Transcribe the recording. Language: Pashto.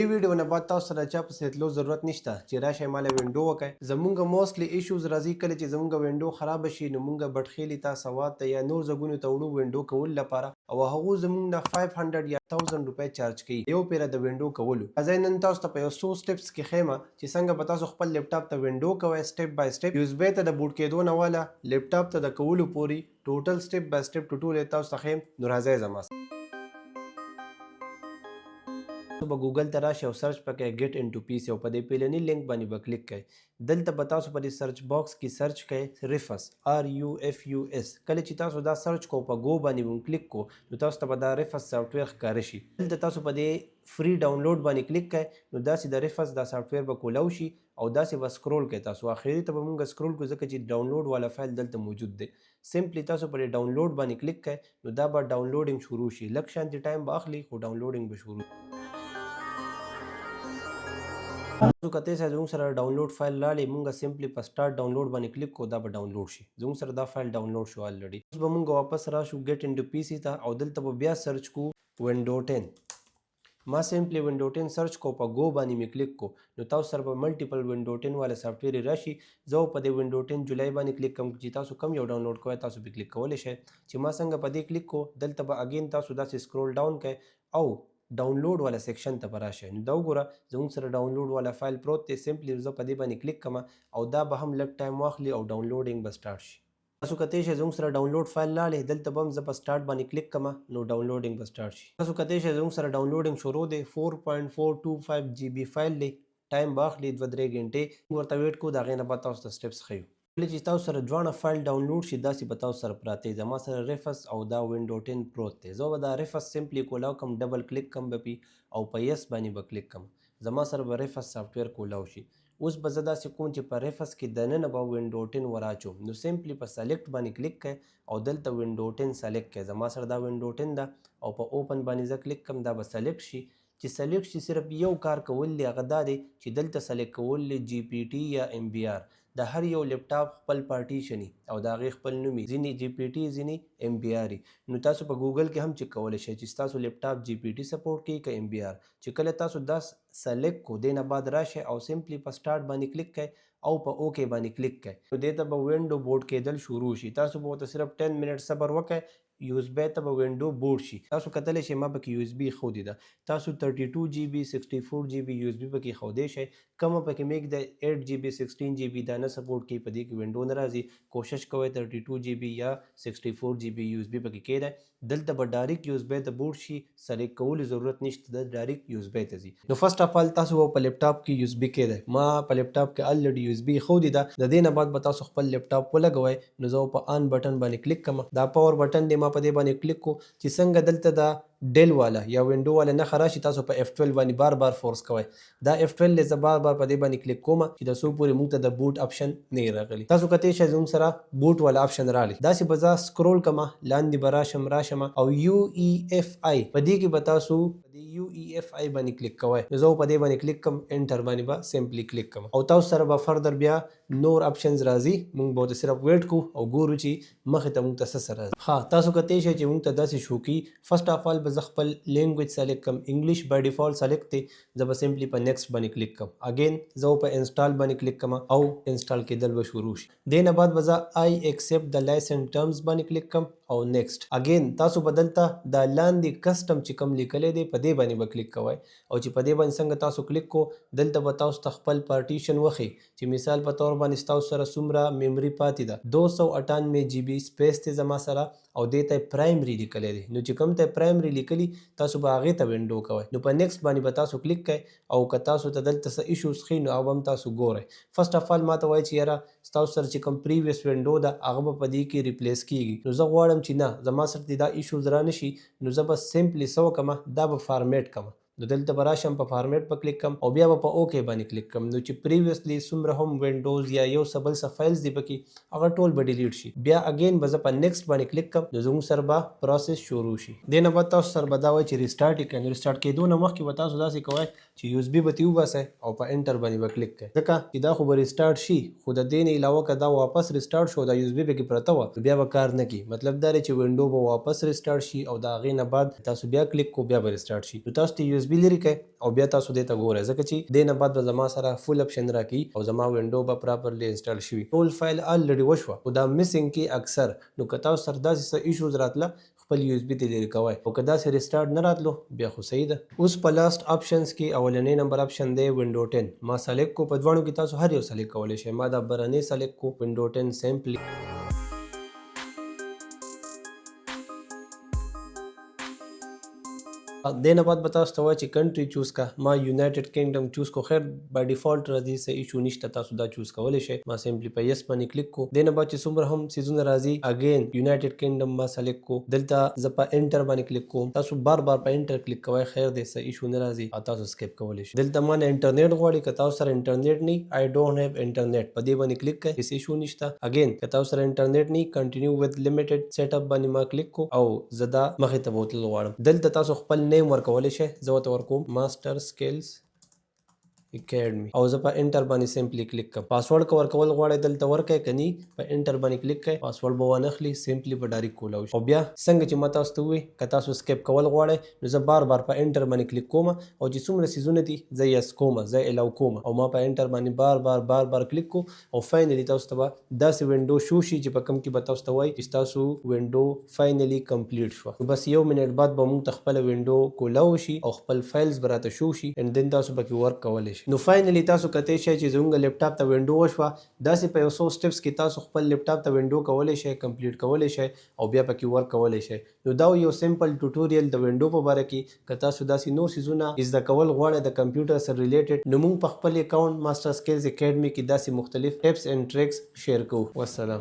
دې ویډیو نه بعد تاسو سره چا پسې تلو ضرورت نشته چې راشئ ماله وینډو وکړئ. زمونږ موستلی ایشوز راځي کله چې زمونږ وینډو خراب شي نو مونږ بټخیلي ته سواد ته یا نور ځایونو ته وړو وینډو کولو لپاره او هغوی زمونږ نه 500 یا 1000 روپۍ چارج کوي یو پیره د وینډو کولو. زه نن تاسو ته په یو څو سټپس کې ښیم چې څنګه به تاسو خپل لیپټاپ ته وینډو کوئ سټپ بای سټپ یو اس بی ته د بوټ کېدو نه واله لیپټاپ ته د کولو پورې ټوټل سټپ بای سټپ ټوټول یې تاسو ته ښیم. نو راځئ زما به ګوګل ته راشئ او سرچ پکې ګیټ انټو پی سی او په دې پیلني لینک باندې به کلیک کړئ. دلته به تاسو په دې سرچ باکس کې سرچ کړئ ریفس RUFUS. کله چې تاسو دا سرچ کو په ګو باندې هم کلیک کو نو تاسو ته به دا ریفس سافټویر ښکاره شي. دلته تاسو په دې فری ډاونلوډ باندې کلیک کړئ نو داسې د ریفس دا سافټویر به کولاو شي او داسې به سکرول کړئ. تاسو اخري ته به مونږ سکرول کړو ځکه چې ډاونلوډ والا فایل دلته موجود دی. سمپلی تاسو په دې ډاونلوډ باندې کلیک کړئ نو دا به ډاونلوډینګ شروع شي. لږ شانتي ټایم به اخلي خو ډاونلوډینګ به شروع تاسو کته سره زموږ سره ډاونلوډ فایل لاړې مونږ سمپلی په سٹارټ ډاونلوډ باندې کلیک کو دا به ډاونلوډ شي. زموږ سره دا فایل ډاونلوډ شو الریډي. اوس به مونږ واپس راشو ګیټ انټو پی سی ته او دلته به بیا سرچ کو وینډو 10. ما سمپلی وینډو 10 سرچ کو په ګو باندې می کلیک کو نو تاسو سره به ملټیپل وینډو 10 والا سافټویر راشي. زه په دې وینډو 10 جولای باندې کلیک کوم چې تاسو کم یو ډاونلوډ کوئ تاسو به کلیک کولی شئ. چې ما څنګه په دې کلیک کو دلته به اگین تاسو داسې سکرول ډاون کړئ او ډاونلوډ والا سیکشن ته به راشئ. نو دا وګوره زموږ سره ډاونلوډ والا فایل پروت دی. سمپلی زه په دې باندې کلیک کوم او دا به هم لږ ټایم واخلي او ډاونلوډینګ به سٹارټ شي. تاسو کته شئ زموږ سره ډاونلوډ فایل لاړې دلته به هم زه په سٹارټ باندې کلیک کوم نو ډاونلوډینګ به سٹارټ شي. تاسو کته شئ زموږ سره ډاونلوډینګ شروع دی. 4.425 GB فایل دی. ټایم به اخلي 2-3 غنټې ورته ویټ کو. د هغې نه بعد تاسو ته سټپس ښیو. کله چې تاسو سره دواړه فایل ډاونلوډ شي داسې به تاسو سره پراته وي. زما سره ریفس او دا وینډو 10 پروت دی. زه به دا ریفس سمپلی کولاو کوم ډبل کلیک کوم به پی او په یس باندې به کلیک کوم. زما سره به ریفس سافټویر کولاو شي. اوس به زه داسې کوم چې په ریفس کې دننه به وینډو 10 وراچوم. نو سمپلی په سلیکټ باندې کلیک کړئ او دلته وینډو 10 سلیکټ کړئ. زما سره دا وینډو 10 ده او په اوپن باندې زه کلیک کوم دا به سلیکټ شي. چې سلیکټ شي صرف یو کار کول دی هغه دا دی چې دلته سلیکټ کول دی GPT یا MBR. د هر یو لیپټاپ خپل پارټیشن او د هغې خپل نوم وي. ځینې GPT ځینې MBR. نو تاسو په ګوګل کې هم چیک کولی شئ چې ستاسو لیپټاپ GPT سپورټ کوي که MBR. چې کله تاسو دا سلیکټ کو دې نه بعد راشئ او سمپلی په سٹارټ باندې کلیک کړئ او په اوکې باندې کلیک کړئ نو دې ته به وینډو بوټ کېدل شروع شي. تاسو به ورته صرف 10 منټ صبر وکړئ. یو اس بی ته به وینډو بوټ شي. تاسو کتلی شئ ما پکې یو اس بي ښودې ده. تاسو 32 GB 64 GB یو اس بي پکې ښودی شئ. کومه پکې میک د 8 GB 16 GB دا نه سپورټ کوي په دې کې وینډو نه راځي. کوشش کوئ 32 GB یا 64 GB یو اس بي پکې کېدی. دلته به ډایرکټ یو اس بی ته بوټ شي. سلیکټ کولو ضرورت نشته د ډایرکټ یو اس بی ته ځي. نو فرسټ اف آل تاسو په لیپټاپ کې یو اس بي کېدی. ما په لیپټاپ کې الریډي یو اس بي ښودې ده. د دې نه بعد به تاسو خپل لیپټاپ ولګوئ. نو زه په آن بټن باندې کلیک کوم. دا پاور بټن دی ما په دې باندې کلیک کو چې څنګه دلته دا ډیل والا یا وینډو والا نه خراشي تاسو په F12 باندې بار بار فورس کوئ. دا F12 زه بار بار په دې باندې کلیک کوم چې د څو پورې موږ ته د بوټ اپشن نه راغلی. تاسو کته شئ زموږ سره بوټ والا اپشن راغلی. داسې به زه سکرول کوم لاندې به راشم او UEFI په دې کې به تاسو د UEFI باندې کلیک کوئ. نو زه په دې باندې کلیک کوم انټر باندې به سمپلی کلیک کوم او تاسو سره به فردر بیا نور اپشنز راځي. موږ به صرف ویټ کو او ګورو چې مخې ته موږ ته څه سره راځي. ها تاسو کته شئ چې موږ ته داسې شو کی. فرسټ اف آل به زه خپل لینګویج سلیکټ کوم. انګلیش بای ډیفالت سلیکټ دی. زه به سمپلی په نیکسټ باندې کلیک کوم. اگین زه په انسټال باندې کلیک کوم او انسټال کېدل به شروع شي. دې نه بعد به زه آی ایکسپټ د لایسنس ټرمز باندې کلیک کوم او نیکسټ. اگین تاسو به دلته د لاندې کسټم چې کوم لیکلی دی په دې باندې به کلیک کوئ او چې په دې باندې څنګه تاسو کلیک کو دلته به تاسو ته خپل پارټیشن وښي چې مثال په طور باندې تاسو سره څومره میموري پاتې ده. 298 GB سپیس دی زما سره او دې ته پرایمري لیکلی دی. نو چې کوم ته پرایمري لیکلي تاسو به هغې ته وینډو کوئ. نو په نیکسټ باندې به تاسو کلیک کوئ او که تاسو ته دلته څه ایشوز ښي نو هغه هم تاسو ګورئ. فرسټ اف آل ما ته وایي چې یاره ستاسو سره چې کوم پریویس وینډو ده هغه به په دې کې ریپلیس کیږي. نو زه غواړم چې نه زما سره دې دا ایشوز را نشي. نو زه به سمپلی څه وکړم دا به فارمیټ کوم. نو دلته به راشم په فارمیټ په کلیک کوم او بیا به په اوکې باندې کلیک کوم. نو چې پریویسلی څومره هم وینډوز یا یو څه بل څه فایلز دي پکې هغه ټول به ډیلیټ شي. بیا اگین به زه په نیکسټ باندې کلیک کوم نو زموږ سره به پروسس شروع شي. دې نه بعد تاسو سره به دا وایي چې ریسټارټ یې کړئ. نو ریسټارټ کېدو نه مخکې به تاسو داسې کوئ چې یو اس بي به ترې وباسئ او په انټر باندې به کلیک کړئ، ځکه چې دا خو به ریسټارټ شي خو د دې نه علاوه که دا واپس ریسټارټ شو دا یو اس بي پکې پرته وه بیا به کار نه کوي. مطلب دا دی چې وینډو به واپس ریسټارټ شي او د هغې نه بعد تاسو بیا کلیک کو بیا به ریسټارټ شي. نو تاسو ته یو اس بي لرې کړئ او بیا تاسو دې ته ګورئ ځکه چې دې نه بعد به زما سره فول اپشن راکوي او زما وینډو به پراپرلی انسټال شوي. ټول فایل الریډي وشوه خو دا مسنګ کې اکثر. نو که تاسو سره داسې څه ایشوز راتله خپل یو اس بي ته لرې کوئ او که داسې ریسټارټ نه راتلو بیا خو صحیح ده. اوس په لاست آپشنز کې اولنی نمبر آپشن دی وینډو 10. ما سلیکټ کو، په دواړو کې تاسو هر یو سلیکټ کولی شئ. ما دا برنی سلیکټ کو وینډو 10 سمپلی. دې نه بعد به تاسو ته وایي چې کنټري چوز کا. ما یونایټډ کینګډم چوز کو، خیر بای ډیفالت راځي څه ایشو نشته، تاسو دا چوز کولی شئ. ما سمپلی په یس باندې کلیک کو. دې نه بعد چې څومره هم سیزونه راځي اگین یونایټډ کینګډم ما سلیکټ کو. دلته زه په انټر باندې کلیک کوم. تاسو بار بار په انټر کلیک کوئ، خیر دی څه ایشو نه راځي او تاسو سکیپ کولی شئ. دلته ما نه انټرنیټ غواړي، که تاسو سره انټرنیټ نه آی ډونټ هیو انټرنیټ په دې باندې کلیک کړئ، هیڅ ایشو نشته. اگین که تاسو سره انټرنیټ نه کنټینیو وذ لیمیټډ سیټ اپ باندې ما کلیک کو او زه دا مخې ته بوتل غواړم. دلته تاسو خپل نیم ورکولی شئ. زه ورته ورکوم ماسټر سکلز اکیډمي او زه په انټر باندې سمپلی کلیک کوم. پاسورډ که ورکول غواړئ دلته ورکړئ، که نه په انټر باندې کلیک کړئ پاسورډ به وانخلي، سمپلی به ډایرکټ کولاو شي. او بیا څنګه چې ما تاسو ته ووایي که تاسو سکیپ کول غواړئ نو زه بار بار په انټر باندې کلیک کوم او چې څومره سیزونه دي زه یس کوم، زه الاو کوم او ما په انټر باندې بار بار کلیک کو او فاینلی تاسو ته به داسې وینډو شو شي چې په کوم کې به تاسو ته وایي چې تاسو وینډو فاینلی کمپلیټ شوه. بس یو منټ بعد به موږ ته خپله وینډو کولاو شي او خپل فایلز به راته شو شي اند دین تاسو پکې ورک کولی شئ. نو فاینلی تاسو کتی شئ چې زموږ لیپټاپ ته وینډو وشوه. داسې په یو څو سټپس کې تاسو خپل لیپټاپ ته وینډو کولی شئ، کمپلیټ کولی شئ او بیا پکې ورک کولی شئ. نو دا یو سمپل ټوټوریل د وینډو په باره کې. که تاسو داسې نور سیزونه زده کول غواړئ د کمپیوټر سره ریلیټډ نو موږ په خپل اکاونټ ماسټر سکلز اکیډمي کې داسې مختلف ټپس اینډ ټریکس شیر کوو. والسلام.